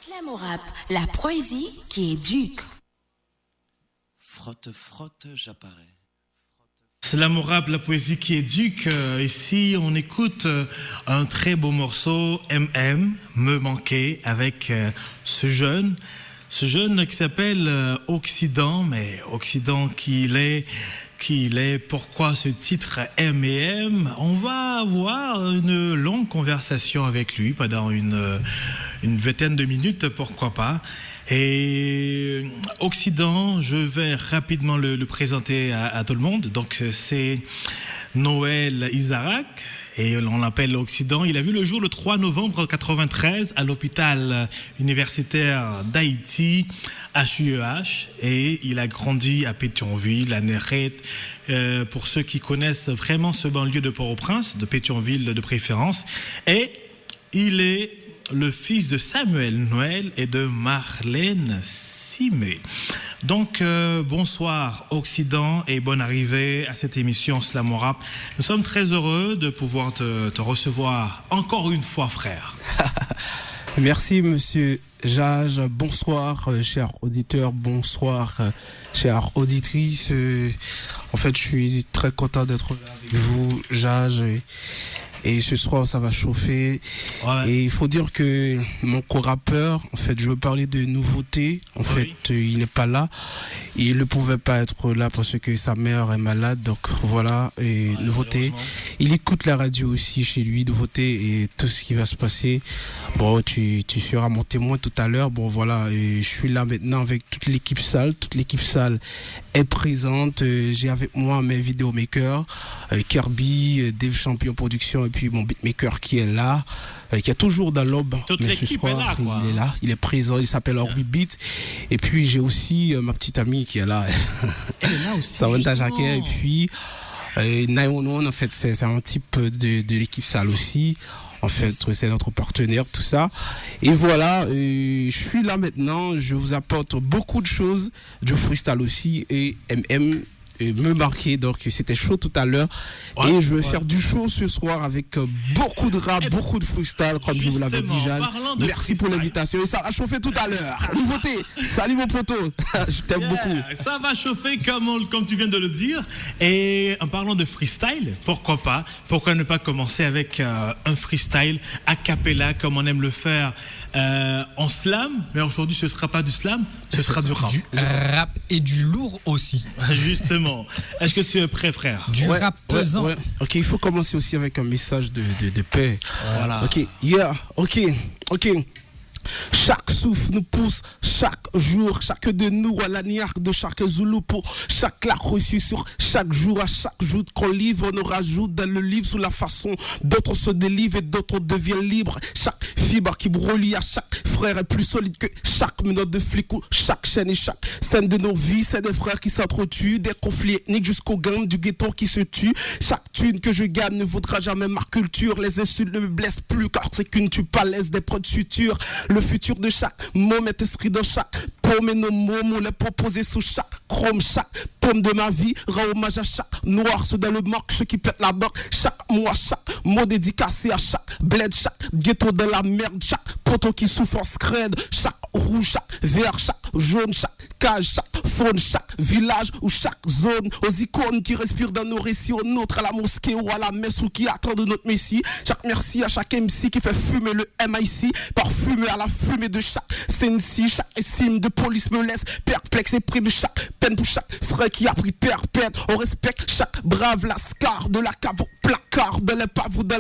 Slam au rap, la poésie qui éduque. Frotte, frotte, j'apparais. Slam au rap, la poésie qui éduque. Ici, on écoute un très beau morceau, Me manquer, avec ce jeune qui s'appelle Occident, mais Occident qui il est, pourquoi ce titre M et M. On va avoir une longue conversation avec lui pendant une vingtaine de minutes, pourquoi pas. Et Occident, je vais rapidement le présenter à tout le monde. Donc c'est Noël Isaac, et on l'appelle Occident. Il a vu le jour le 3 novembre 1993 à l'hôpital universitaire d'Haïti, HUEH, et il a grandi à Pétionville, à Néret. Pour ceux qui connaissent vraiment ce banlieue de Port-au-Prince, de Pétionville de préférence. Et il est le fils de Samuel Noël et de Marlène Simé. Donc, bonsoir Occident et bonne arrivée à cette émission Slam au rap. Nous sommes très heureux de pouvoir te recevoir encore une fois, frère. Merci, monsieur Jage. Bonsoir, chers auditeurs. Bonsoir, chères auditrices. En fait, je suis très content d'être là avec vous, Jage. Et ce soir, ça va chauffer. Ouais. Et il faut dire que mon co-rappeur, en fait, je veux parler de nouveautés. En fait, il n'est pas là. Il ne pouvait pas être là parce que sa mère est malade. Donc voilà, et nouveauté. Il écoute la radio aussi chez lui, nouveauté, et tout ce qui va se passer. Bon, tu seras mon témoin tout à l'heure. Bon, voilà, et je suis là maintenant avec toute l'équipe salle. Toute l'équipe salle est présente. J'ai avec moi mes vidéomakers, Kirby, Dave Champion Production, et puis mon beatmaker qui est là, qui est toujours dans l'aube, mais ce soir il est là, il est présent, il s'appelle Orbi Beat. Et puis j'ai aussi ma petite amie qui est là, elle est là aussi, Savanta Jacquet. Et puis 911, en fait c'est un type de l'équipe salle aussi. En fait, c'est notre partenaire, tout ça. Et voilà, je suis là maintenant, je vous apporte beaucoup de choses, du freestyle aussi, et me marquer, donc c'était chaud tout à l'heure, et je vais faire du show ce soir avec beaucoup de rap, beaucoup de freestyle, comme je vous l'avais dit, Jeanne. Merci pour l'invitation, et ça va chauffer tout à l'heure. Nouveauté, salut mon poteau, je t'aime beaucoup. Ça va chauffer comme tu viens de le dire. Et en parlant de freestyle, pourquoi ne pas commencer avec un freestyle a cappella comme on aime le faire en slam, mais aujourd'hui ce sera pas du slam, ce sera du rap. Du rap et du lourd aussi. Justement. Est-ce que tu es prêt, frère? Du rap pesant. Ouais. Ok, il faut commencer aussi avec un message de paix. Voilà. Ok, ok. Chaque souffle nous pousse, chaque jour, chaque de nous à la niaque de chaque Zoulou pour chaque lac reçu sur chaque jour, à chaque jour qu'on livre, on nous rajoute dans le livre sous la façon d'autres se délivrent et d'autres deviennent libres. Chaque fibre qui relie à chaque frère est plus solide que chaque minute de flic ou chaque chaîne et chaque scène de nos vies. C'est des frères qui s'entretuent, des conflits ethniques jusqu'au gang du ghetto qui se tue. Chaque thune que je gagne ne vaudra jamais ma culture. Les insultes ne me blessent plus car c'est qu'une tue pas l'aise des prods futurs. Le futur de chaque mot est inscrit dans chaque paume et nos mots les proposés sous chaque chrome. Chaque tome de ma vie rend hommage à chaque noir, ceux dans le manque, ceux qui pètent la banque. Chaque mois, chaque mot dédicacé à chaque bled, chaque ghetto de la merde, chaque poteau qui souffre en scred, chaque rouge, chaque vert, chaque jaune, chaque cage, chaque faune, chaque village ou chaque zone, aux icônes qui respirent dans nos récits, aux nôtres à la mosquée ou à la messe ou qui attendent notre messie. Chaque merci à chaque MC qui fait fumer le MIC, parfumé à la fumée de chaque CNC, chaque estime de police me laisse perplexe et prime chaque peine pour chaque frère qui a pris perpète. On respecte chaque brave lascar de la cave au placard, de l'épave ou de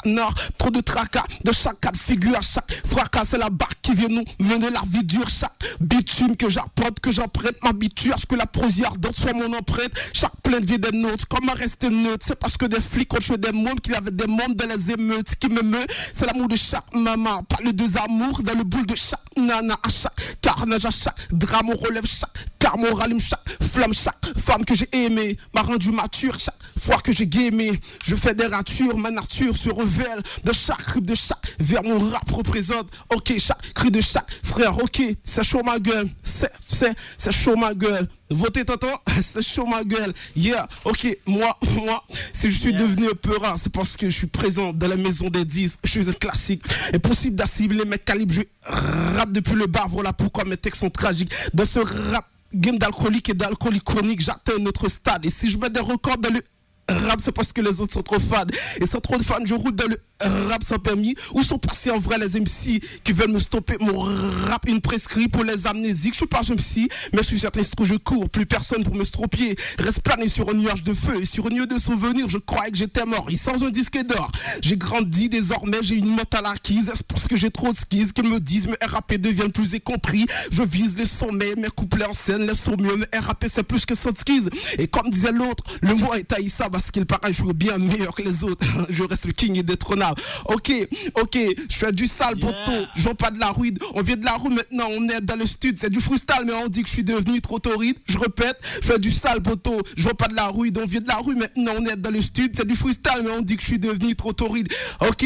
nord, trop de tracas de chaque cas de figure, à chaque fracas c'est la barque qui vient nous mener la vie dure. Chaque bitume que j'apporte, que j'emprunte, m'habitue à ce que la prosy ardente soit mon empreinte. Chaque plainte vient des nôtres, comment rester neutre? C'est parce que des flics contre des mômes qu'il y avait des mômes dans les émeutes. Ce qui me meut, c'est l'amour de chaque maman, pas le désamour dans le boule de chaque nana. À chaque carnage, à chaque drame on relève chaque car on rallume chaque flamme, chaque femme que j'ai aimée m'a rendu mature. Chaque fois que j'ai gamé, je fais des ratures, ma nature se révèle. De chaque rime, de chaque vers mon rap représente. Ok, chaque cri de chaque frère, ok, c'est chaud ma gueule, c'est chaud ma gueule. Votez tonton, c'est chaud ma gueule. Yeah, ok, moi, si je suis devenu un peu rare, c'est parce que je suis présent dans la maison des 10. Je suis un classique. Impossible d'assimiler mes calibres. Je rappe depuis le bar, voilà pourquoi mes textes sont tragiques. Dans ce rap game d'alcoolique et d'alcoolique chronique, j'atteins notre stade. Et si je mets des records dans le rap, c'est parce que les autres sont trop fans. Et sans trop de fans, je roule dans le rap sans permis. Où sont passés en vrai les MC qui veulent me stopper mon rap, une prescrit pour les amnésiques. Je suis pas MC, mais je suis certain que je cours. Plus personne pour me stropier. Reste plané sur un nuage de feu. Et sur un lieu de souvenirs, je croyais que j'étais mort. Et sans un disque d'or, j'ai grandi désormais, j'ai une mentale acquise. C'est parce que j'ai trop de skis qu'ils me disent, mes RAP deviennent plus incompris. Je vise les sommets, mes couplets en scène, les sauts mieux. Mes RAP c'est plus que 100 skis. Et comme disait l'autre, le mot est haïssable parce qu'il paraît je suis bien meilleur que les autres. Je reste le king et détrônable. Ok, je fais du sale poteau, je vends pas de la rude. On vient de la rue maintenant, on est dans le stud. C'est du freestyle, mais on dit que je suis devenu trop torride. Je répète, je fais du sale poteau, je vends pas de la rude. On vient de la rue maintenant, on est dans le stud. C'est du freestyle, mais on dit que je suis devenu trop torride. Ok,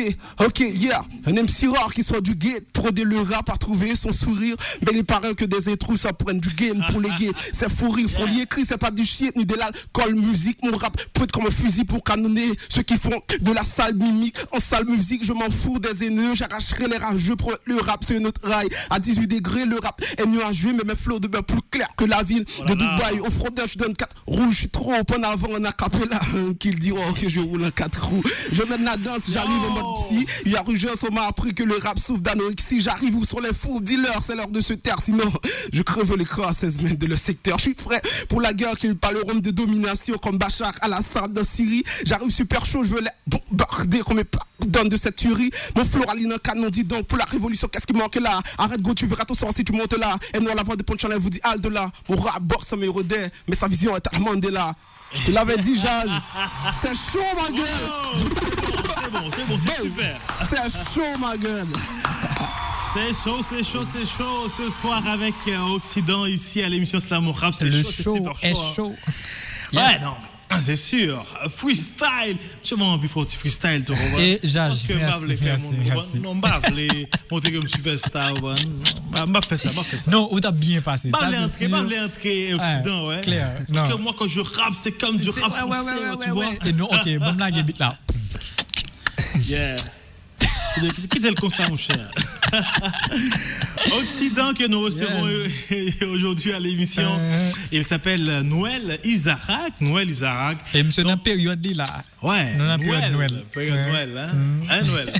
yeah. Un MC rare qui sort du gate pour aider le rap à trouver son sourire. Mais il paraît que des intrus ça prennent du game pour les gays. C'est fou rire, faut l'y écrire, c'est pas du shit ni de l'alcool musique. Mon rap peut être comme un fusil pour canonner ceux qui font de la sale mimique en sale musique. Je m'en fous des haineux, j'arracherai les rageux pour le rap sur une autre rail. À 18 degrés, le rap est nuageux, mais mes flots demeurent plus clairs que la ville de Dubaï. Au frondeur, je donne 4 roues, je suis trop en avant, on a capé là, qu'ils diront que je roule en 4 roues. Je mène la danse, j'arrive en mode psy. Il y a Rugence, on m'a appris que le rap souffre d'anorexie. J'arrive où sont les fous, dis-leur, c'est l'heure de se taire, sinon je creve l'écran à 16 mètres de le secteur. Je suis prêt pour la guerre qu'ils parleront de domination comme Bachar al-Assad dans Syrie. J'arrive super chaud, je veux les bombarder comme mes pardonnes de cette tuerie. Mon floraline un canon, dis donc, pour la révolution, qu'est-ce qui manque là? Arrête go, tu verras ton sort si tu montes là. Et non, la voix de Ponchalet vous dit halte là. Mon rap boxe à mes rodets, mais sa vision est tellement là. Je te l'avais dit, Jage. C'est chaud, ma gueule. C'est bon, c'est super. C'est chaud, ma gueule. C'est chaud ce soir avec Occident ici à l'émission Slam Rap. C'est le chaud, show c'est est super chaud. chaud. Ouais, non. C'est sûr, freestyle. Tu m'as envie de faire freestyle, tu vois. Et Jage, merci. Non, bah, les monter comme superstar, m'a fait ça. Non, on t'a bien passé. Bah, l'entrée Occident, ouais. Clair. Parce que moi, quand je rappe, c'est comme du rap français, tu vois. Et non, ok, bon là, il là. Yeah. Quittez le concert, mon cher. Occident que nous recevons aujourd'hui à l'émission. Il s'appelle Noël Isaac. Et monsieur, dans la période là. Ouais. Dans la période Noël. Noël, hein? Noël.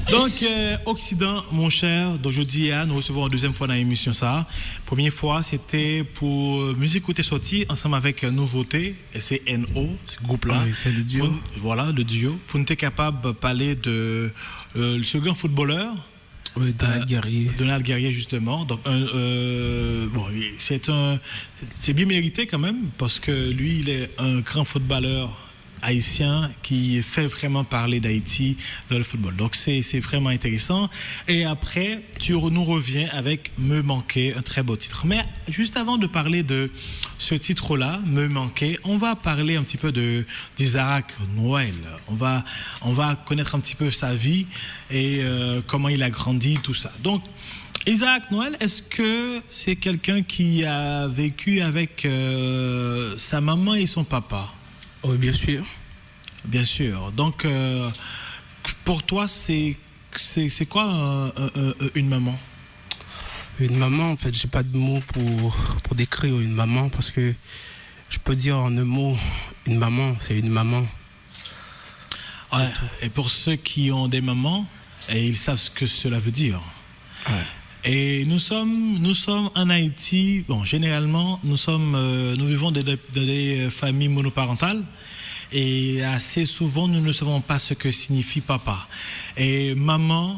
Donc, Occident, mon cher, d'aujourd'hui, nous recevons une deuxième fois dans l'émission ça. Première fois, c'était pour Musique Côté Sortie, ensemble avec Nouveauté, et c'est NO, ce groupe-là. Oui, c'est le duo. Voilà, le duo. Pour nous être capable de parler de ce grand footballeur. Oui, Donald Guerrier, justement. Donc, c'est bien mérité quand même, parce que lui, il est un grand footballeur haïtien qui fait vraiment parler d'Haïti dans le football. Donc c'est vraiment intéressant. Et après, tu nous reviens avec Me Manquer, un très beau titre. Mais juste avant de parler de ce titre-là, Me Manquer, on va parler un petit peu d'Isaac Noël. On va connaître un petit peu sa vie et comment il a grandi, tout ça. Donc, Isaac Noël, est-ce que c'est quelqu'un qui a vécu avec sa maman et son papa? Oui, bien sûr. Bien sûr. Donc, pour toi, c'est quoi une maman? Une maman, en fait, j'ai pas de mots pour décrire une maman parce que je peux dire en un mot, une maman, c'est une maman. Ouais. Et pour ceux qui ont des mamans, ils savent ce que cela veut dire. Ouais. Et nous sommes en Haïti. Bon, généralement, nous vivons dans des familles monoparentales. Et assez souvent, nous ne savons pas ce que signifie papa. Et maman,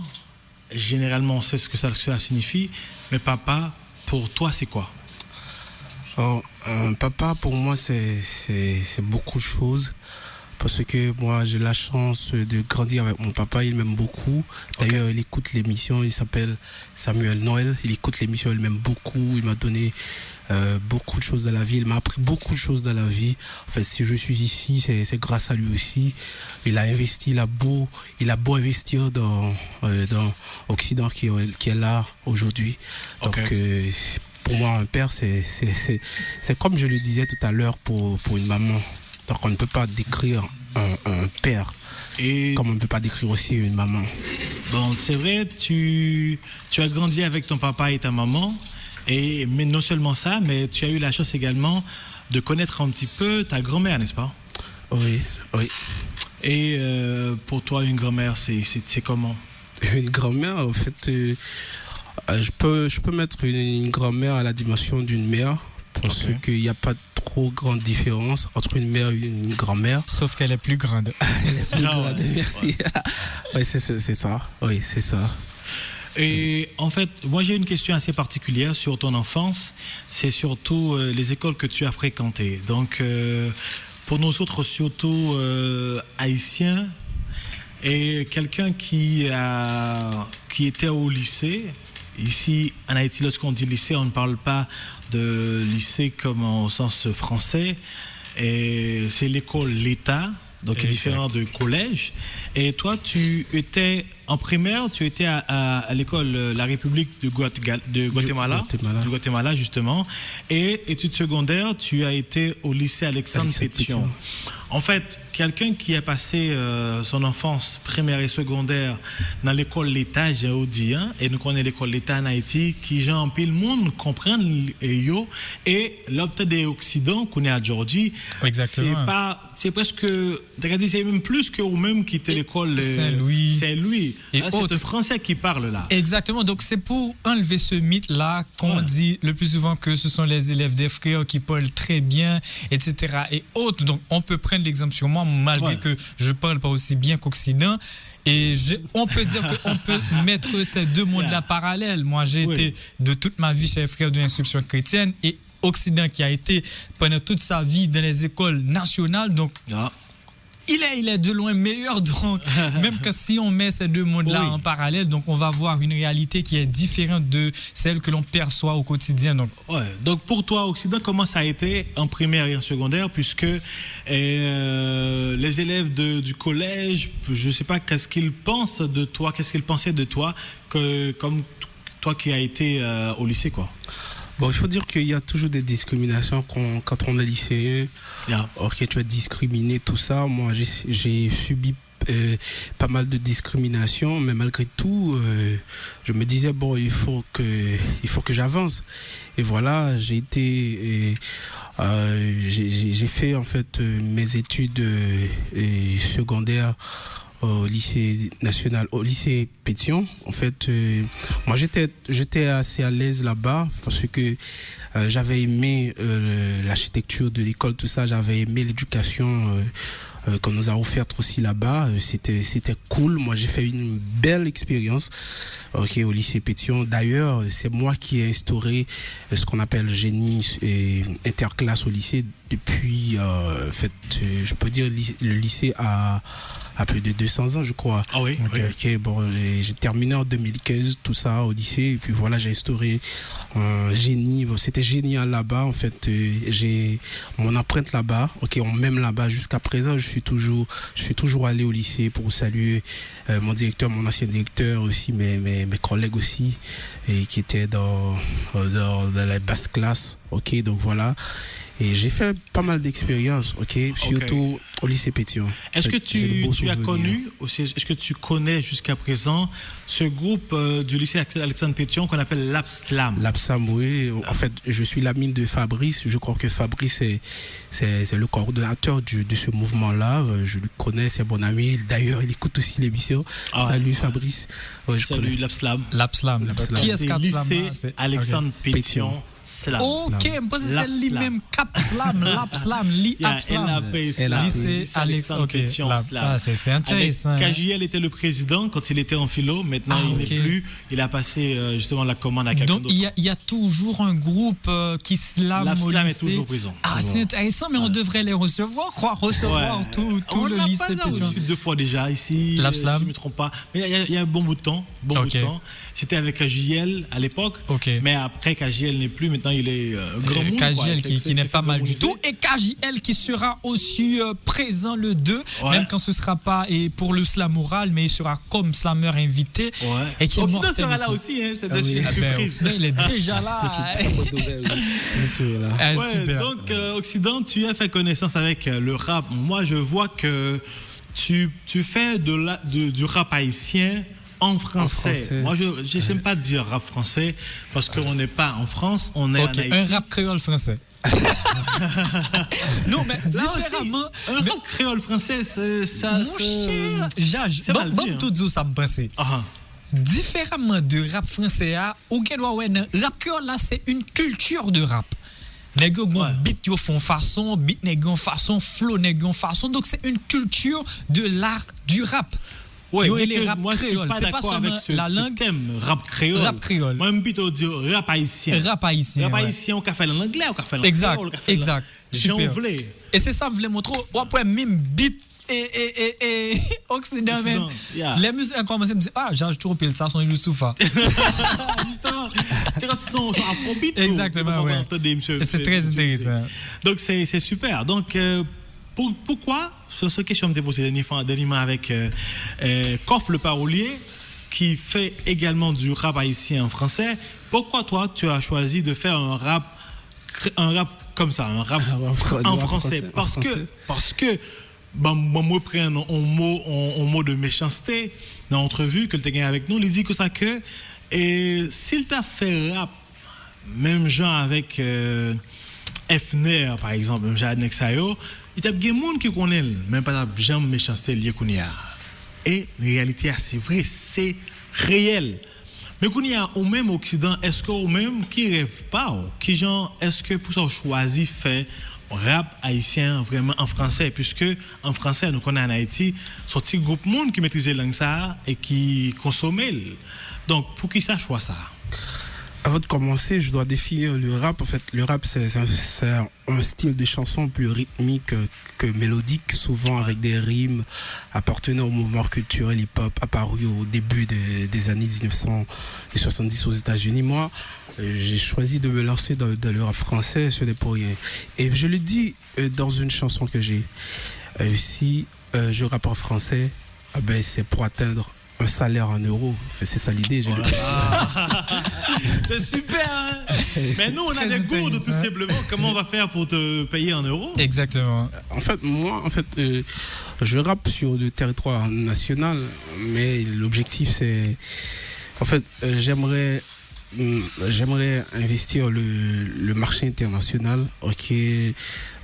généralement, on sait ce que ça signifie. Mais papa, pour toi, c'est quoi? Papa, pour moi, c'est beaucoup de choses. parce que moi j'ai la chance de grandir avec mon papa, il m'aime beaucoup. D'ailleurs, il écoute l'émission, il s'appelle Samuel Noël, il écoute l'émission, il m'aime beaucoup, il m'a donné beaucoup de choses dans la vie, il m'a appris beaucoup de choses dans la vie. En fait, si je suis ici, c'est grâce à lui aussi. Il a investi, il a beau investir dans Occident qui est là aujourd'hui. Donc pour moi, un père, c'est comme je le disais tout à l'heure pour une maman. Donc on ne peut pas décrire un père comme on ne peut pas décrire aussi une maman. Bon, c'est vrai, tu as grandi avec ton papa et ta maman, mais non seulement ça, mais tu as eu la chance également de connaître un petit peu ta grand-mère, n'est-ce pas? Oui. Et pour toi, une grand-mère, c'est comment? Une grand-mère, en fait, je peux mettre une grand-mère à la dimension d'une mère, parce qu'il n'y a pas trop grande différence entre une mère et une grand-mère. Sauf qu'elle est plus grande. Elle est plus grande, merci. Oui, c'est ça. Oui, c'est ça. Et en fait, moi j'ai une question assez particulière sur ton enfance. C'est surtout les écoles que tu as fréquentées. Donc, pour nous autres, surtout haïtiens, et quelqu'un qui était au lycée. Ici, en Haïti, lorsqu'on dit lycée, on ne parle pas de lycée comme au sens français. Et c'est l'école l'État, donc différent de collège. Et toi, tu étais en primaire, tu étais à l'école La République de Guatemala, justement. Et études secondaires, tu as été au lycée Alexandre Pétion. En fait, quelqu'un qui a passé son enfance primaire et secondaire dans l'école l'État, j'ai dit, et nous connaissons l'école l'État en Haïti, qui j'ai en pile monde comprendre et l'opte des Occidents qu'on est à Georgie. Exactement. C'est presque, c'est même plus que ou même qui était l'école Saint-Louis. Saint-Louis. C'est un Français qui parle là. Exactement. Donc c'est pour enlever ce mythe-là qu'on dit le plus souvent que ce sont les élèves des frères qui parlent très bien, etc. et autres. Donc on peut prendre l'exemple sur moi, malgré que je parle pas aussi bien qu'Occident. Et on peut dire qu'on peut mettre ces deux mondes-là parallèles. Moi, j'ai été de toute ma vie chez les frères de l'instruction chrétienne et Occident qui a été pendant toute sa vie dans les écoles nationales. Donc, il est de loin meilleur. Donc, même que si on met ces deux mondes-là en parallèle, donc on va voir une réalité qui est différente de celle que l'on perçoit au quotidien. Donc pour toi, Occident, comment ça a été en primaire et en secondaire, puisque les élèves du collège, je ne sais pas qu'est-ce qu'ils pensent de toi, qu'est-ce qu'ils pensaient de toi, comme toi qui as été au lycée, quoi. Bon, il faut dire qu'il y a toujours des discriminations quand on est lycéen. Ok, tu es discriminé, tout ça. Moi, j'ai subi pas mal de discrimination, mais malgré tout, je me disais bon, il faut que j'avance. Et voilà, j'ai fait en fait mes études secondaires au lycée national, au lycée Pétion. En fait, moi j'étais assez à l'aise là-bas parce que j'avais aimé l'architecture de l'école, tout ça. J'avais aimé l'éducation qu'on nous a offerte aussi là-bas. C'était cool. Moi, j'ai fait une belle expérience au lycée Pétion. D'ailleurs, c'est moi qui ai instauré ce qu'on appelle génie interclasse au lycée depuis, en fait, je peux dire le lycée a plus de 200 ans, je crois. Ah oui. Bon, j'ai terminé en 2015, tout ça au lycée. Et puis voilà, j'ai instauré un génie. Bon, c'était génial là-bas. En fait, j'ai mon empreinte là-bas. On m'aime là-bas jusqu'à présent. Je suis toujours allé au lycée pour saluer mon directeur, mon ancien directeur aussi, mes collègues aussi, et qui étaient dans la basse classe. Donc voilà. Et j'ai fait pas mal d'expériences, surtout au lycée Pétion. Est-ce que tu as connu, est-ce que tu connais jusqu'à présent ce groupe du lycée Alexandre Pétion qu'on appelle l'Apslam? L'Apslam, oui. En fait, je suis l'ami de Fabrice. Je crois que Fabrice c'est le coordonnateur de ce mouvement-là. Je le connais, c'est mon ami. D'ailleurs, il écoute aussi l'émission. Salut Fabrice. Salut l'Apslam. L'Apslam. Qui est-ce qu'Apslam? Lycée Alexandre Pétion. Slam. Ok, je pense que c'est Lap lui Slam. même Cap Slam, Lap Slam, Li Il y a Ap Slam. lycée Alexandre Pétion Lap. Slam. Ah, c'est intéressant. Avec KJL était le président quand il était en philo. Maintenant, il ok. n'est plus. Il a passé justement la commande à quelqu'un Donc d'autre. il y a toujours un groupe qui slam Lap au Slam est lycée. toujours présent. Ah, c'est intéressant, mais on devrait les recevoir, recevoir tout On le l'a lycée pas là Pétion. reçu 2 fois déjà ici. Lap Si Slam. je ne me trompe pas. Mais il y a un bon bout de temps. Ok. J'étais avec KJL à l'époque. Ok. Mais après, KJL n'est plus. Maintenant, il est grand monde. quoi. KJL qui C'est n'est fait pas mal du harmoniser. tout. Et KJL qui sera aussi présent le 2, Ouais. même quand ce sera pas et pour le slam oral, mais il sera comme slammer invité. Ouais. Et qui est Occident mortel sera là aussi. aussi. Hein. C'est Ah oui. une Ah ben, surprise. Occident, il est déjà là. C'est une très bonne nouvelle, oui. Je suis là. Ah, Ouais, super. donc, Occident, tu as fait connaissance avec le rap. Moi, je vois que tu fais du rap haïtien en français. français. Moi, je n'aime pas dire rap français parce qu'on n'est pas en France, on est Ok, en Haïti. un rap créole français. Non, mais Là aussi, différemment. un rap créole français, c'est ça. Mon cher Jage, c'est mal dit, hein. tout ça me passe. Ah, Différemment de rap français, ou rap créole là, c'est une culture de rap. Nèg yo gon Ouais. beat yo font façon, beat nèg yo façon, flow nèg yo façon. Donc c'est une culture de l'art du rap. ouais, Yo mais et les que rap moi, je suis créole, pas c'est pas d'accord seulement avec ce la langue. thème rap créole. Rap créole. Moi, je plutôt dire rap haïtien. Rap haïtien. Rap ouais. haïtien, on peut faire en anglais, on peut faire en Exact, créole, on peut faire exact. J'en Super. voulais. Et c'est ça que je voulais montrer. Ou après, même beat et Occident même. Yeah. Les musiques ont commencé à me dire, ah, j'ai toujours pile ça, son Youssoufa. Justement, c'est quand son afrobeat. Exactement, ouais. Et c'est très intéressant. Donc, c'est super. Donc, pourquoi, sur cette question, je me posé d'animant avec Koff le parolier, qui fait également du rap haïtien en français. Pourquoi, toi, tu as choisi de faire un rap comme ça, un rap en français? Parce que bon, moi, prends un mot de méchanceté dans l'entrevue que tu as gagné avec nous. Il dit que ça que, et s'il t'a fait rap, même genre avec Fner, par exemple, même genre avec Sayo, il y a des gens qui connaissent, même pas de gens méchanceté lié qu'on y a. Et la réalité, c'est vrai, c'est réel. Mais qu'on y a au même Occident, est-ce qu'au même qui rêve pas, qui genre, est-ce que pour ça on choisit faire rap haïtien vraiment en français, puisque en français nous connaissons en Haïti, ce petit groupe monde qui maîtrisait la langue ça et qui consommait. Donc pour qui ça choisit ça? Avant de commencer, je dois définir le rap. En fait, le rap, c'est un style de chanson plus rythmique que mélodique, souvent avec des rimes appartenant au mouvement culturel hip-hop apparu au début des années 1970 aux États-Unis. Moi, j'ai choisi de me lancer dans le rap français, ce n'est pour rien. Et je le dis dans une chanson que j'ai. Si je rappe en français, ben, c'est pour atteindre un salaire en euros. C'est ça l'idée. C'est super, hein? Mais nous, on a Très des gourdes, tout intéressant. simplement. Comment on va faire pour te payer en euros? Exactement. En fait, moi, je rappe sur le territoire national, mais l'objectif, c'est... En fait, j'aimerais investir le marché international. Ok,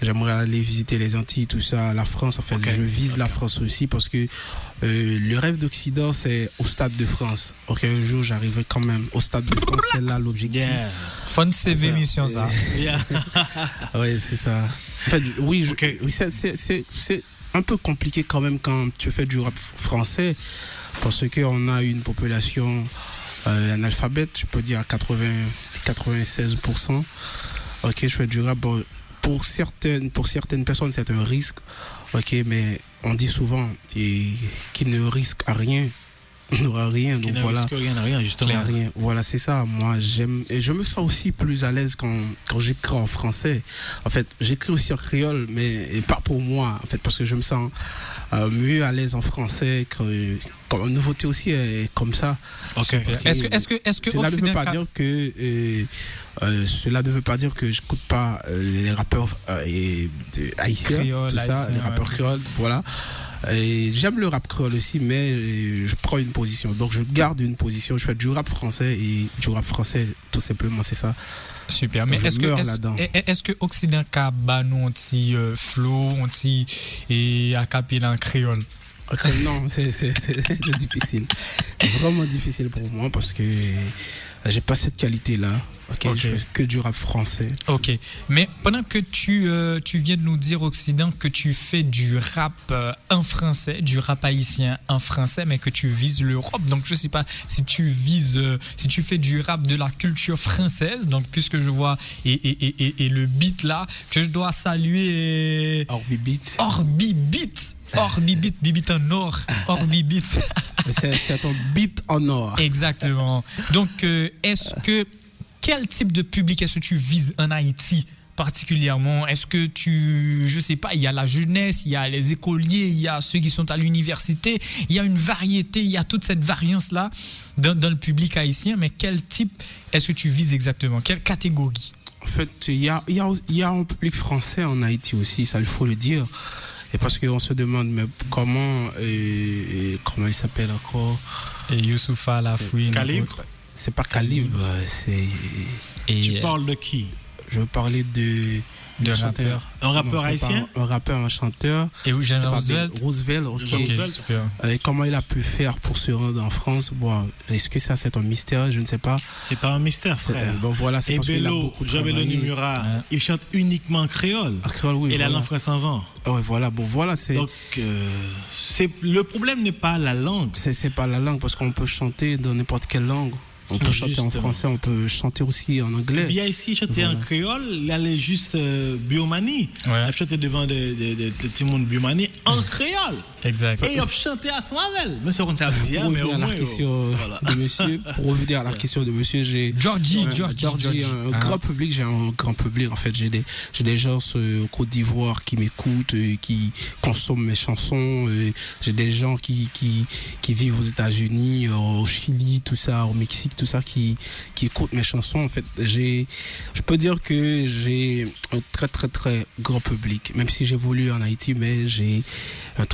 j'aimerais aller visiter les Antilles, tout ça, la France. En fait, je vise la France aussi parce que le rêve d'Occident, c'est au Stade de France. Ok, un jour, j'arriverai quand même au Stade de France. C'est là l'objectif. Yeah. Fun CV mission ça. Yeah. Ouais, c'est ça. En fait, oui, oui, c'est un peu compliqué quand même quand tu fais du rap français parce qu'on a une population analphabète, je peux dire à 96%. Ok, je fais du rap. Bon, pour certaines personnes, c'est un risque. Ok, mais on dit souvent qu'il ne risque à rien. n'aura rien, donc voilà. Rien, justement. Rien. Voilà, c'est ça. Moi, j'aime. Et je me sens aussi plus à l'aise quand j'écris en français. En fait, j'écris aussi en créole, mais pas pour moi. En fait, parce que je me sens mieux à l'aise en français. Comme une nouveauté aussi est comme ça. Okay. Est-ce que cela ne veut pas dire que cela ne veut pas dire que j'écoute pas les rappeurs haïtiens, créole, tout ça, les rappeurs créoles, voilà. Et j'aime le rap créole aussi, mais je prends une position. Donc je garde une position. Je fais du rap français et du rap français, tout simplement, c'est ça. Super. Mais est-ce que Occident a un petit flow, un petit et a capé en créole? Non, c'est difficile. C'est vraiment difficile pour moi parce que J'ai pas cette qualité-là. Ok, je fais que du rap français. Ok, mais pendant que tu viens de nous dire, Occident, que tu fais du rap en français, du rap haïtien en français, mais que tu vises l'Europe, donc je sais pas si tu fais du rap de la culture française, donc puisque je vois et le beat là, que je dois saluer. Orbi Beat. Beat en or. Orbi Beat. C'est ton beat en or. Exactement. Donc, quel type de public est-ce que tu vises en Haïti particulièrement? Est-ce que je sais pas, il y a la jeunesse, il y a les écoliers, il y a ceux qui sont à l'université, il y a une variété, il y a toute cette variance-là dans le public haïtien, mais quel type est-ce que tu vises exactement? Quelle catégorie? En fait, il y a un public français en Haïti aussi, ça il faut le dire. Et parce qu'on se demande, mais comment il s'appelle encore? Et Youssoupha, La Fouine. Calibre? C'est pas Calibre, c'est... Tu parles de qui? Je veux parler de rappeur. Un rappeur haïtien? Un rappeur, un chanteur. Et oui, Roosevelt, ok. Super. Et comment il a pu faire pour se rendre en France? Bon, est-ce que ça c'est un mystère? Je ne sais pas. C'est pas un mystère, frère. Bon, voilà, c'est parce qu'il a beaucoup travaillé. Numura, il chante uniquement en créole. En créole, oui. Et la langue française en vent. Ouais, voilà. Bon, voilà, c'est. Donc, le problème n'est pas la langue. C'est pas la langue, parce qu'on peut chanter dans n'importe quelle langue. On peut chanter en français, on peut chanter aussi en anglais. Il y a ici chanter en créole, il allait juste Biomani. Ouais. Il chantait devant des Timon Biomani en créole. Exact. Et il a chanté à son avec. Mais c'est comme ça, pour revenir à la question de monsieur, j'ai Georgie, un grand public, en fait, j'ai des gens en Côte d'Ivoire qui m'écoutent, qui consomment mes chansons, j'ai des gens qui vivent aux États-Unis, au Chili, tout ça, au Mexique, tout ça, qui écoutent mes chansons. En fait, je peux dire que j'ai un très très très grand public, même si j'évolue en Haïti, mais j'ai un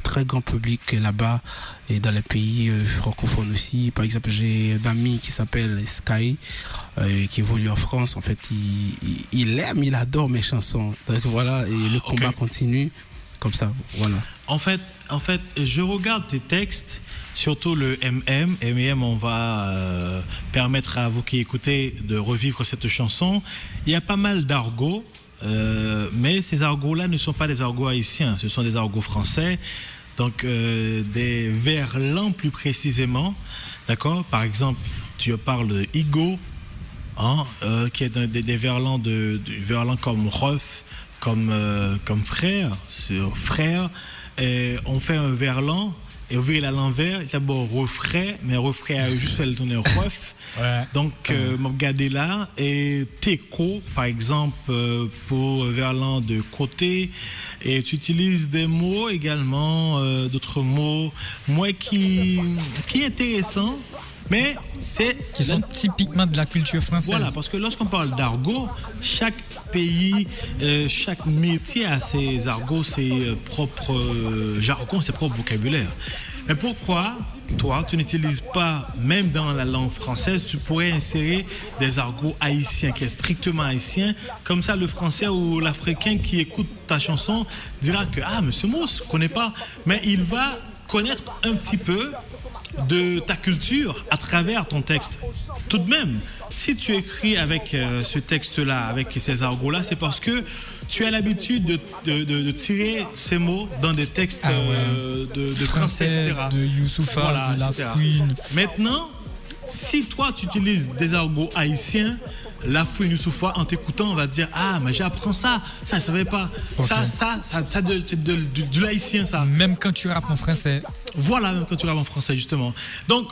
très grand public là-bas et dans les pays francophones aussi. Par exemple, j'ai un ami qui s'appelle Sky, qui évolue en France. En fait, il adore mes chansons. Donc voilà, et le combat continue comme ça. Voilà. En fait, je regarde tes textes, surtout le MM, on va permettre à vous qui écoutez de revivre cette chanson. Il y a pas mal d'argots. Mais ces argots-là ne sont pas des argots haïtiens, ce sont des argots français, donc des verlans plus précisément, d'accord? Par exemple, tu parles de Igo, qui est des verlans verlans comme ref, comme frère, et on fait un verlan. Et ouvrir à l'envers, c'est d'abord refrain, mais refrain a juste fait le tourner ref. Ouais. Donc, m'a regardé là. Et teco, par exemple, pour verlan de côté. Et tu utilises des mots également, d'autres mots, moi qui est intéressant. Mais qui sont typiquement de la culture française. Voilà, parce que lorsqu'on parle d'argot, chaque pays, chaque métier a ses argots, ses propres jargons, ses propres vocabulaires. Mais pourquoi, toi, tu n'utilises pas, même dans la langue française, tu pourrais insérer des argots haïtiens, qui est strictement haïtien, comme ça le français ou l'africain qui écoute ta chanson dira que, monsieur Mousse, ne connaît pas, mais il va connaître un petit peu de ta culture à travers ton texte. Tout de même, si tu écris avec ce texte-là, avec ces argots-là, c'est parce que tu as l'habitude de tirer ces mots dans des textes de français, etc. De Youssoupha, voilà, de La Fouine. Maintenant, si toi tu utilises des argots haïtiens, La Fouine, Youssoupha, en t'écoutant, on va te dire mais j'apprends ça je savais pas. Okay. Ça c'est de l'haïtien, ça. Même quand tu rappes en français. Voilà, même quand tu rappes en français, justement. Donc,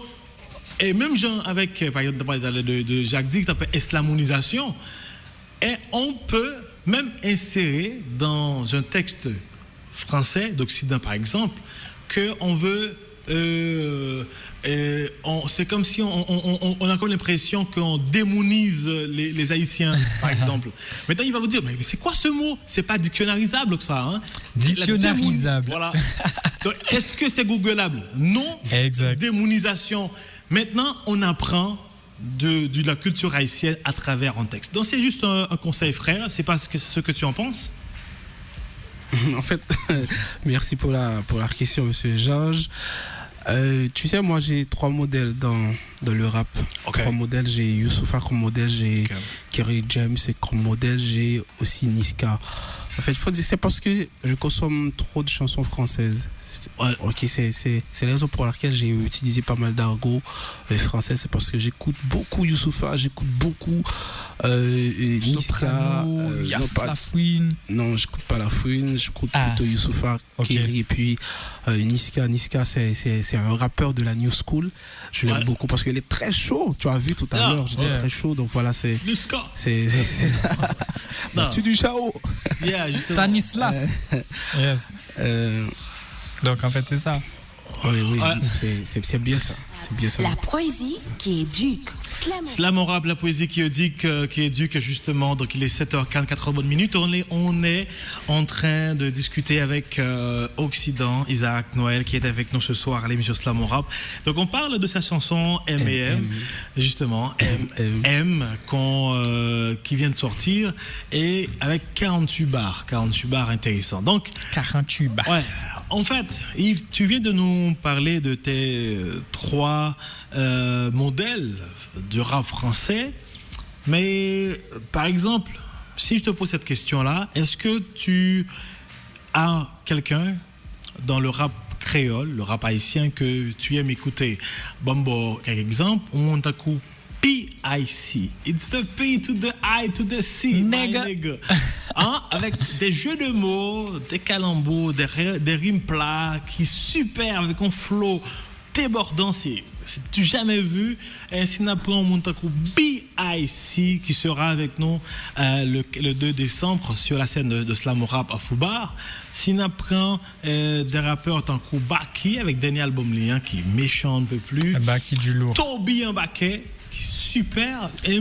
et même genre avec, par exemple, de Jacques Dix, qui s'appelle islamonisation, et on peut même insérer dans un texte français, d'Occident par exemple, qu'on veut... c'est comme si on a comme l'impression qu'on démonise les Haïtiens, par exemple. Maintenant, il va vous dire, mais c'est quoi ce mot? C'est pas dictionnarisable que ça, hein? Dictionnarisable. Voilà. Donc, est-ce que c'est googleable? Non. Exact. Démonisation. Maintenant, on apprend de la culture haïtienne à travers un texte. Donc, c'est juste un conseil, frère. C'est pas ce que tu en penses? En fait, merci pour la question, monsieur Georges. Tu sais, moi j'ai 3 modèles dans le rap. Ok. 3 modèles, j'ai Youssoupha comme modèle, j'ai Ok. Kerry James comme modèle, j'ai aussi Niska. En fait, il faut dire c'est parce que je consomme trop de chansons françaises. Ouais. Ok, c'est la raison pour laquelle j'ai utilisé pas mal d'argot français. C'est parce que j'écoute beaucoup Youssoupha, j'écoute beaucoup Niska. Soprano, pas- Lafouine. non, j'écoute pas la fouine, j'écoute Ah. plutôt Youssoupha, Ok. Kerry et puis Niska. Niska, c'est un rappeur de la new school. Je l'aime Ouais. beaucoup parce qu'il est très chaud. Tu as vu tout à Ah, l'heure, j'étais ouais. très chaud. Donc voilà, c'est Niska. Non. tu du chao. Yeah, justement. Stanislas. Yes. Donc en fait, c'est ça. Oui, oui, Ouais. c'est bien ça. C'est bien ça. La poésie qui éduque. Slam Rap, la poésie qui éduque justement. Donc il est 7h40, 80 minutes. On est en train de discuter avec Occident, Isaac Noël, qui est avec nous ce soir à l'émission Slam Rap. Donc on parle de sa chanson M&M, justement, M, qui vient de sortir, et avec 48 bars intéressants. Donc, 48 bars. ouais, en fait, Yves, tu viens de nous parler de tes 3 modèles du rap français, mais par exemple, si je te pose cette question-là, est-ce que tu as quelqu'un dans le rap créole, le rap haïtien que tu aimes écouter? Bon, quelques exemples, on t'a coup PIC. It's the P to the I to the C. Nigga. My nigga. Hein? Avec des jeux de mots, des calembours, des rimes plats qui super avec un flow débordant. C'est tu jamais vu. Ainsi n'apprend Montakou BIC qui sera avec nous le 2 décembre sur la scène de Slam Rap à Foubar. Si n'apprend des rappeurs tant que Baki avec dernier album lien qui est méchant un peu plus. Baki du lourd. Toby en baquet qui est super. Et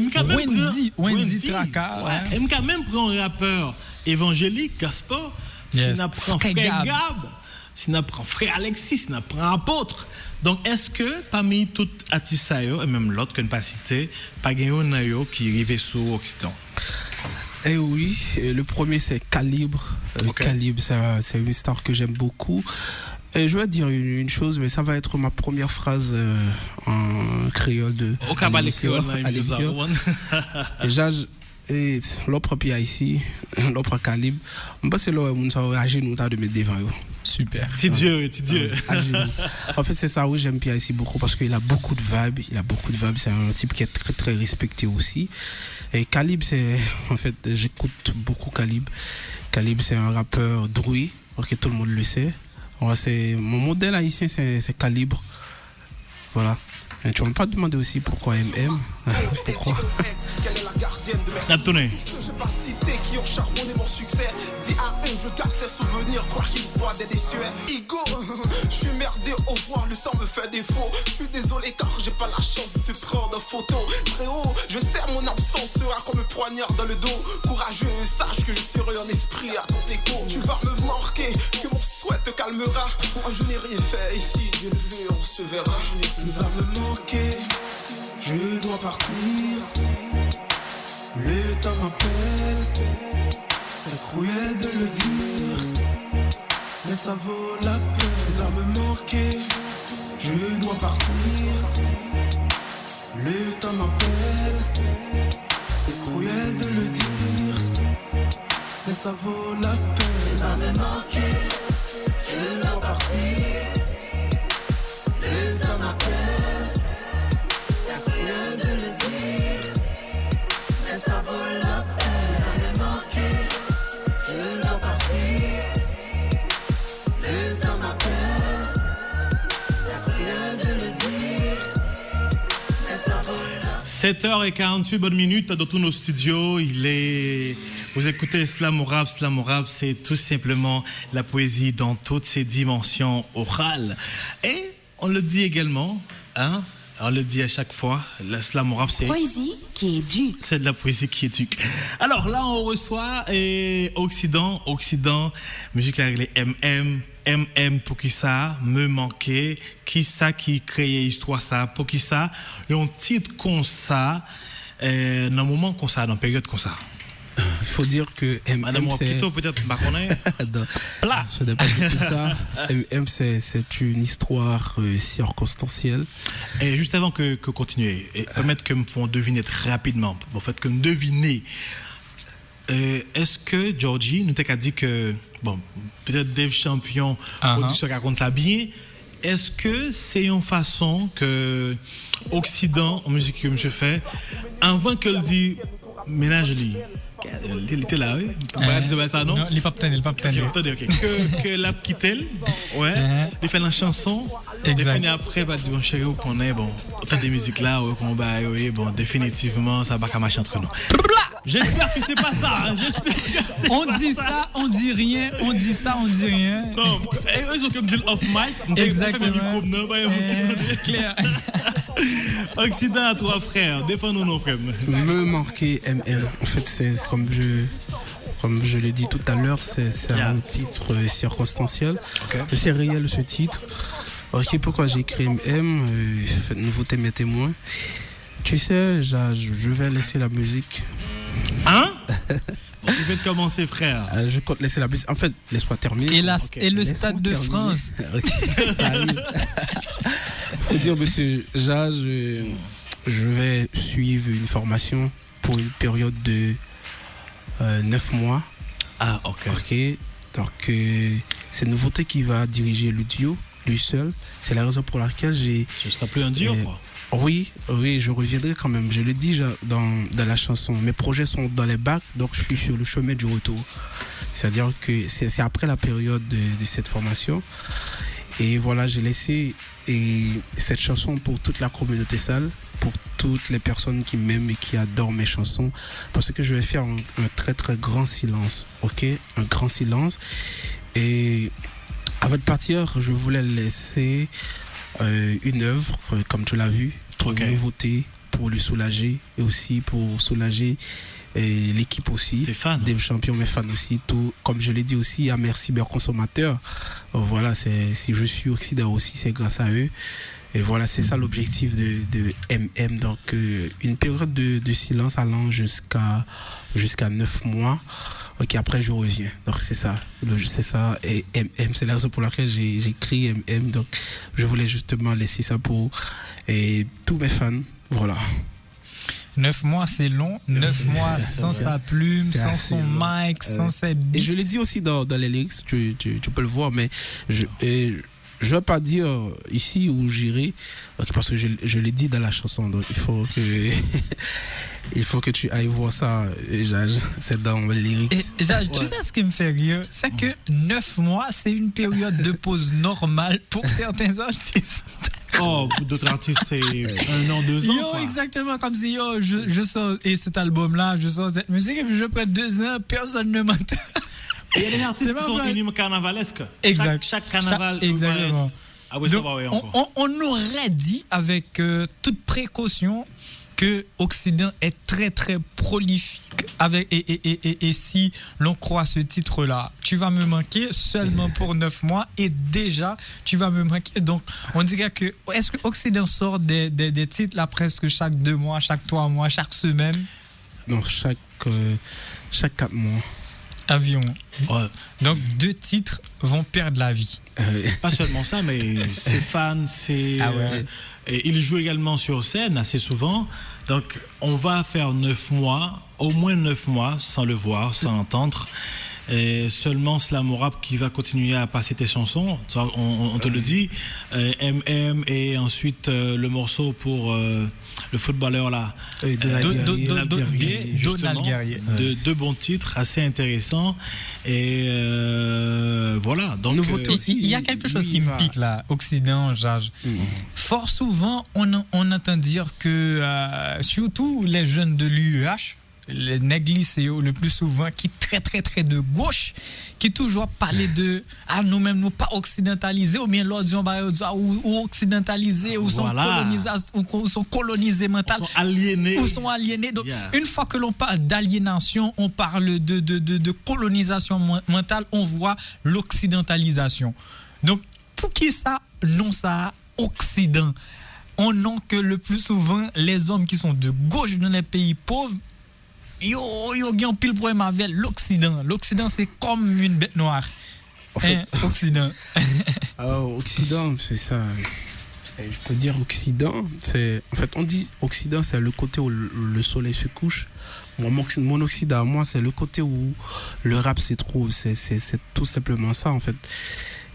Wendy Traka, ouais. Et m'ka même prend un rappeur évangélique Gaspard. Yes. Si n'apprend Frère Frère Gab. Gab, si n'apprend Frère Alexis, si n'apprend Apôtre. Donc, est-ce que parmi toutes artistes et même l'autre que ne pas citer, pas gagné qui arrive sous Occident? Eh oui, le premier c'est Calibre. Ok. Calibre, c'est une star que j'aime beaucoup. Et je vais dire une chose, mais ça va être ma première phrase en créole de. Au cas à les l'émission. créoles, À l'émission. Déjà, l'opre PIC, l'opre Calibre, je pense que là, on s'est agi nous de mettre devant eux. Super. Petit Dieu. En fait, c'est ça, oui, j'aime PIC beaucoup parce qu'il a beaucoup de vibes. C'est un type qui est très, très respecté aussi. Et Calibre, en fait, j'écoute beaucoup Calibre. Calibre, c'est un rappeur drouille, ok, tout le monde le sait. Mon modèle haïtien, c'est Calibre. Voilà. Et tu vas pas demander aussi pourquoi MM. Pourquoi? La tournée. J'ai pas cité qui ont charbonné mon succès. Dis à eux, je garde ces souvenirs, croire qu'ils soient des déçus. Igo, je suis merdé au voir, le temps me fait défaut. Je suis désolé car j'ai pas la chance de te prendre en photo. Frérot, je sers mon absence sera comme un poignard dans le dos. Courageux, sache que je serai un esprit à ton écho. Tu vas me marquer, que mon souhait te calmera. Moi je n'ai rien fait ici, Dieu le veut, on se verra. Tu vas me manquer, je dois partir. Le temps m'appelle, c'est cruel de le dire, mais ça vaut la peine. Tu vas me manquer, je dois partir. Le temps m'appelle, c'est cruel de le dire, mais ça vaut la peine. Tu vas me manquer, je dois partir. Le temps m'appelle, c'est cruel de le dire, mais ça vaut la peine. Tu vas me manquer, je dois partir. Le temps m'appelle, c'est cruel de le dire, mais ça vaut la peine. 7h48 bonnes minutes dans tous nos studios. Vous écoutez Slam Rap. Slam Rap, c'est tout simplement la poésie dans toutes ses dimensions orales. Et on le dit également, hein? On le dit à chaque fois, le Slam Rap, Poésie qui éduque. c'est de la poésie qui éduque. Alors là, on reçoit Occident, musique là, les MM, pour qui ça me manquait, qui ça qui créait histoire ça, pour qui ça, et on titre comme ça, dans un moment comme ça, dans une période comme ça. Il faut dire que Madame MM, c'est... Wakito, peut-être, bah, qu'on est. Non, ce n'est pas du tout ça. MM, c'est une histoire circonstancielle. Et juste avant que continuer, et permettre que me font deviner très rapidement, en fait, que me deviner, est-ce que Georgie nous t'a dit que, bon, peut-être Dave Champion, production raconte ça bien, est-ce que c'est une façon que Occident, en musique que monsieur fait, avant que le dit ménage-lui, il était là, oui. On va dire ça, non? Non, il n'est pas obtenu. Ok. Que la quitte, ouais, il fait la chanson, Exact. et fini après, bah, bon, chérie, vous connaissez, bon, autant de musiques là, qu'on va, oui, bon, définitivement, ça va qu'à marcher entre nous. J'espère que c'est pas ça, hein. J'espère que c'est On pas dit ça. ça, on dit rien. On dit ça, on dit rien. Non, ils ont comme dit off mic. Exactement. Claire. Occident à toi, frère. Défends-nous, nos frères. Me manquer MM. En fait, c'est comme je l'ai dit tout à l'heure, c'est un titre circonstanciel. C'est réel ce titre. Ok, pourquoi j'ai écrit MM? Nouveauté mes témoins. Tu sais, je vais laisser la musique. Hein? Tu veux commencer, frère. Je compte laisser la musique. En fait, laisse-moi terminer. Et le Laisse-moi Stade de terminer. France. Ok, ça arrive. Faut dire, monsieur Ja, je vais suivre une formation pour une période de 9 mois. Ah, ok. Ok. Donc, c'est Nouveauté qui va diriger le duo, lui seul. C'est la raison pour laquelle j'ai. Ce sera plus un dur, quoi. Oui, je reviendrai quand même. Je le dis dans la chanson. Mes projets sont dans les bacs, donc je suis sur le chemin du retour. C'est-à-dire que c'est après la période de cette formation. Et voilà, j'ai laissé cette chanson pour toute la communauté sale, pour toutes les personnes qui m'aiment et qui adorent mes chansons. Parce que je vais faire un très très grand silence. Ok, un grand silence. Et avant de partir, je voulais laisser une œuvre, comme tu l'as vu, pour Nouveauté, pour lui soulager et aussi pour soulager l'équipe aussi. Tes fans. Dave Champion, mes fans aussi. Tout, comme je l'ai dit aussi, à mes cyberconsommateurs. Voilà, si je suis Occident aussi, c'est grâce à eux. Et voilà, c'est ça l'objectif de MM. Donc, une période de silence allant jusqu'à 9 mois. Ok, après je reviens. Donc, c'est ça. Et MM, c'est la raison pour laquelle j'ai écrit MM. Donc, je voulais justement laisser ça pour tous mes fans. Voilà. 9 mois, c'est long. 9 mois sans sa plume, sans son mic, sans ses beats. Et je l'ai dit aussi dans les lyrics, tu peux le voir, mais je ne vais pas dire ici où j'irai, parce que je l'ai dit dans la chanson, donc il faut que tu ailles voir ça, c'est dans les lyrics. Et, tu sais ce qui me fait rire, c'est que 9 mois, c'est une période de pause normale pour certains artistes. Oh, pour d'autres artistes, c'est 1 an, 2 ans. Quoi. Exactement, comme si je sors cet album-là, je sors cette musique, et puis je prends 2 ans, personne ne m'entend. Il y a des artistes qui sont uniquement carnavalesques. Exact. Chaque carnaval. Exactement. Ah oui, ça va, oui, encore. On aurait dit avec toute précaution que Occident est très très prolifique et si l'on croit ce titre-là, tu vas me manquer seulement pour 9 mois et déjà tu vas me manquer. Donc on dirait que est-ce que Occident sort des titres là presque chaque 2 mois, chaque 3 mois, chaque semaine? Non, chaque 4 mois. Avion. Ouais. Donc 2 titres vont perdre la vie. Pas seulement ça, mais ses fans, et il joue également sur scène assez souvent. Donc, on va faire 9 mois, au moins 9 mois, sans le voir, sans entendre. Et seulement Slamorap qui va continuer à passer tes chansons. On te le dit. MM et ensuite le morceau pour le footballeur là. Donald Guerrier. Deux bons titres, assez intéressants. Et voilà. Donc, il y a quelque chose qui me pique là, Occident, Jage. Fort souvent, on entend dire que, surtout les jeunes de l'UEH, les négligés le plus souvent, qui très très très de gauche, qui toujours parler de nous-mêmes nous pas occidentalisés ou bien l'autre ou occidentalisés ou sont colonisés mentalement ou sont aliénés. Donc une fois que l'on parle d'aliénation, on parle de colonisation mentale, on voit l'occidentalisation. Donc pour qui ça non ça Occident, on non que le plus souvent les hommes qui sont de gauche dans les pays pauvres yo gen pile problème avec l'Occident. L'Occident c'est comme une bête noire. En fait, Occident. Occident, c'est ça. Je peux dire Occident, c'est en fait on dit Occident, c'est le côté où le soleil se couche. Mon Occident à moi, c'est le côté où le rap se trouve. C'est tout simplement ça en fait.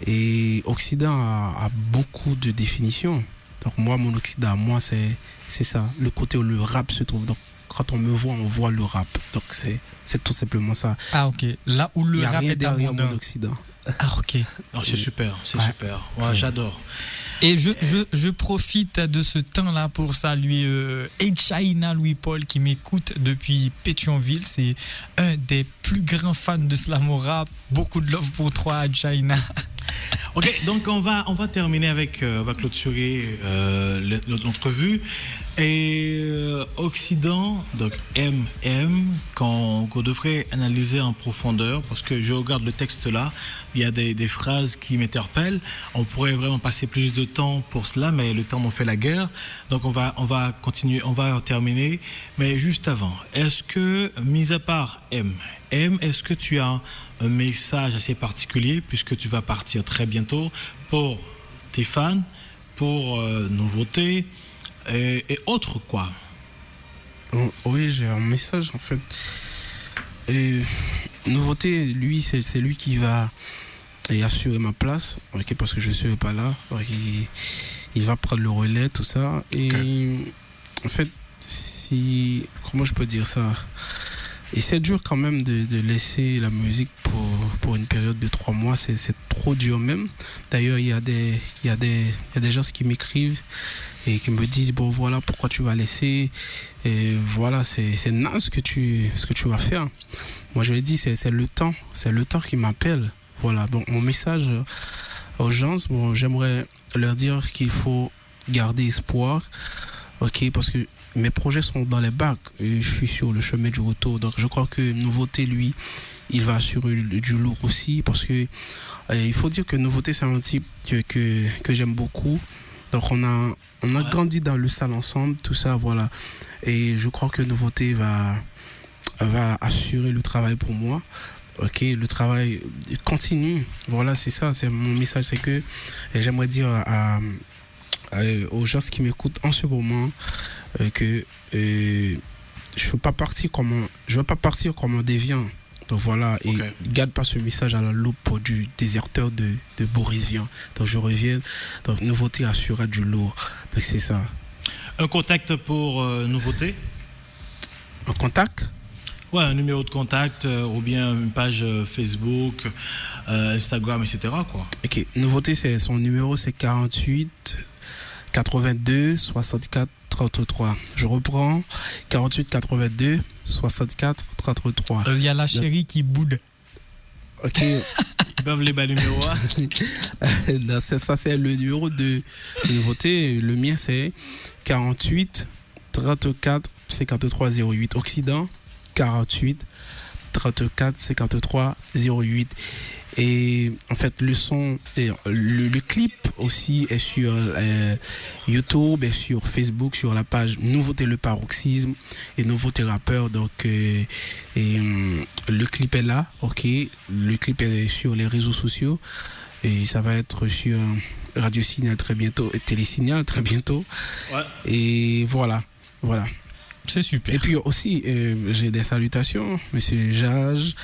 Et Occident a beaucoup de définitions. Donc moi, mon Occident à moi, c'est ça, le côté où le rap se trouve. Donc quand on me voit, on voit le rap. Donc c'est tout simplement ça. Ah ok. Là où le Il n'y a rap rien est derrière abondant. mon Occident. Ah ok. Non, c'est super, c'est Ouais. super. Ouais, j'adore. Et je profite de ce temps-là pour saluer China Louis-Paul qui m'écoute depuis Pétionville. C'est un des plus grands fans de Slam Rap. Beaucoup de love pour toi, China. Ok, donc on va terminer avec, on va clôturer l'entrevue. Et Occident, donc MM, qu'on devrait analyser en profondeur, parce que je regarde le texte là, il y a des phrases qui m'interpellent. On pourrait vraiment passer plus de temps pour cela, mais le temps m'en fait la guerre. Donc on va continuer, on va terminer. Mais juste avant, est-ce que, mis à part M, est-ce que tu as un message assez particulier, puisque tu vas partir très bientôt, pour tes fans, pour Nouveauté et autres quoi? Oui, j'ai un message en fait. Et Nouveauté, lui, c'est lui qui va assurer ma place, okay, parce que je ne serai pas là. Il va prendre le relais, tout ça. Et en fait, comment je peux dire ça? Et c'est dur quand même de laisser la musique pour une période de 3 mois, c'est trop dur même. D'ailleurs, il y a des gens qui m'écrivent et qui me disent bon voilà pourquoi tu vas laisser, et voilà c'est naze ce que tu vas faire. Moi je lui ai dit c'est le temps qui m'appelle. Voilà, donc mon message aux gens, bon, j'aimerais leur dire qu'il faut garder espoir, ok, parce que mes projets sont dans les bacs et je suis sur le chemin du retour. Donc je crois que Nouveauté, lui, il va assurer du lourd aussi, parce que il faut dire que Nouveauté, c'est un type que j'aime beaucoup. Donc on a grandi dans le salle ensemble, tout ça, voilà. Et je crois que Nouveauté va assurer le travail pour moi. Ok, le travail continue. Voilà, c'est ça, c'est mon message, c'est que j'aimerais dire aux gens qui m'écoutent en ce moment que je veux pas partir comme un déviant. Donc voilà, et garde pas ce message à la loupe du déserteur de Boris Vian. Donc je reviens, donc Nouveauté assurera du lourd. Donc c'est ça. Un contact pour Nouveauté? Un contact? Ouais, un numéro de contact ou bien une page Facebook, Instagram, etc. quoi. Ok, Nouveauté, son numéro c'est 48 82 64 33. Je reprends 48 82 64 33. Il y a la chérie qui boude. Ok. Ils peuvent les bas numéro 1. Ça c'est le numéro de Nouveauté. Le mien c'est 48 34 53 08. Occident 48 34 53 08. Et en fait le son et le clip aussi est sur YouTube et sur Facebook, sur la page Nouveauté le Paroxysme et Nouveauté Rappeur. Donc le clip est là, ok, le clip est sur les réseaux sociaux et ça va être sur Radio Signal très bientôt et Télé Signal très bientôt. Ouais. Et voilà. C'est super. Et puis aussi, j'ai des salutations, Monsieur Jage.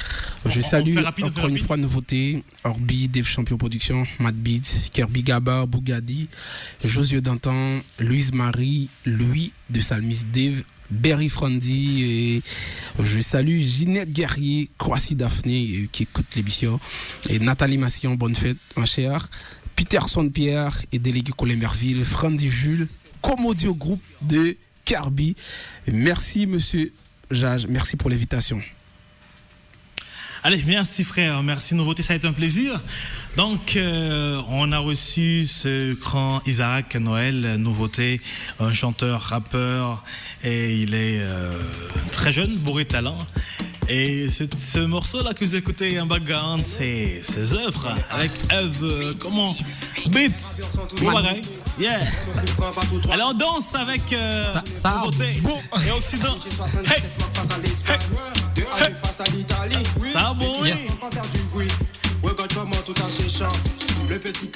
Je salue encore une fois Nouveauté, Orbi, Dave Champion Production, Mad Beats, Kirby Gabar, Bougadi, Josué Dantan, Louise Marie, Louis de Salmis Dave, Berry Frandy, et je salue Ginette Guerrier, Kwasi Daphné qui écoute l'émission, et Nathalie Massion, bonne fête, ma chère, Peterson Pierre et délégué Colin Merville, Frandy Jules, comme audio groupe de Kirby. Merci monsieur Jage, merci pour l'invitation. Allez, merci frère, merci Nouveauté, ça a été un plaisir. Donc, on a reçu ce grand Isaac Noël, Nouveauté, un chanteur, rappeur, et il est très jeune, bourré de talent. Et ce morceau-là que vous écoutez en background, c'est ses œuvres avec Eve, comment Beats. Ouais, yeah. Alors on danse avec ça beauté bon. et Occident. Hey. Hey. Ça a bon, oui. Yes. Le petit